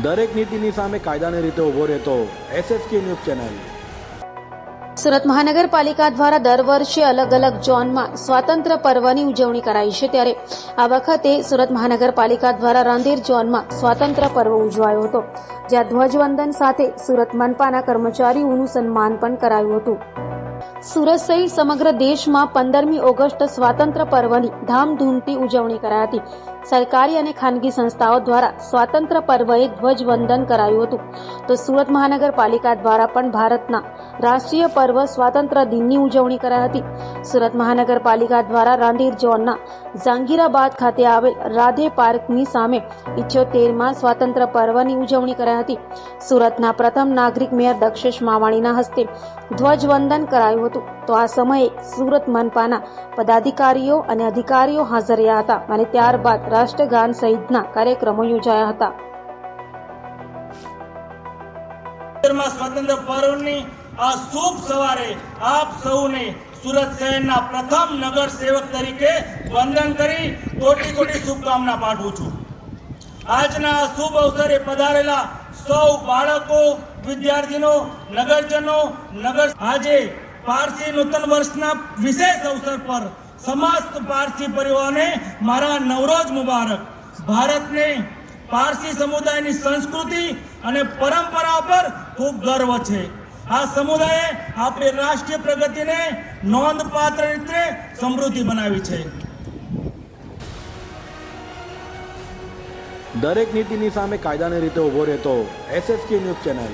દરેક નીતિની સામે કાયદાની રીતે ઊભો રહેતો SSK ન્યૂઝ ચેનલ। સુરત મહાનગરપાલિકા દ્વારા દર વર્ષે અલગ અલગ ઝોનમાં સ્વાતંત્ર્ય પર્વની ઉજવણી કરાય છે, ત્યારે આ વખતે સુરત મહાનગરપાલિકા દ્વારા રાંદેર ઝોનમાં સ્વાતંત્ર્ય પર્વ ઉજવાયો હતો, જ્યાં ધ્વજવંદન સાથે સુરત મનપાના કર્મચારીઓનું સન્માન પણ કરાયું હતું। સુરત સહિત સમગ્ર દેશમાં 15મી ઓગસ્ટ સ્વાતંત્ર્ય પર્વની ધામધૂમથી ઉજવણી કરાઈ હતી। સરકારી અને ખાનગી સંસ્થાઓ દ્વારા સ્વાતંત્ર્ય પર્વએ ધ્વજવંદન કરાયું હતું, તો સુરત મહાનગરપાલિકા દ્વારા પણ ભારતના રાષ્ટ્રીય પર્વ સ્વાતંત્ર્ય દિનની ઉજવણી કરાઈ હતી। સુરત મહાનગરપાલિકા દ્વારા રાંદેર ઝોનના ઝાંગીરાબાદ ખાતે આવેલ રાધે પાર્કની સામે 78માં સ્વાતંત્ર્ય પર્વની ઉજવણી કરાઈ હતી। સુરતના પ્રથમ નાગરિક મેયર દક્ષેશ માવાણીના હસ્તે ધ્વજવંદન કરાયું હતું, તો આ સમયે સુરત મનપાના પદાધિકારીઓ અને અધિકારીઓ હાજર રહ્યા હતા અને ત્યારબાદ રાષ્ટ્રગાન સહિતના કાર્યક્રમો યોજાયા હતા। સ્વાતંત્ર્ય પર્વની આ શુભ સવારે આપ સૌને સુરત શહેરના પ્રથમ નગર સેવક તરીકે વંદન કરી કોટી કોટી શુભકામના પાઠવું છું। આજના આ શુભ અવસરે પધારેલા સૌ બાળકો, વિદ્યાર્થીઓ, નગરજનો, આજે પારસી નૂતન વર્ષના વિશેષ અવસર પર સમસ્ત પારસી પરિવારને મારા નવરોજ મુબારક। ભારતને પારસી સમુદાયની સંસ્કૃતિ અને પરંપરા પર ખૂબ ગર્વ છે। આ સમુદાયે આપણી રાષ્ટ્રીય પ્રગતિને નોંધપાત્ર રીતે સમૃદ્ધિ બનાવી છે। દરેક નીતિની સામે કાયદાની રીતે ઊભો રહેતો SSK ન્યૂઝ ચેનલ।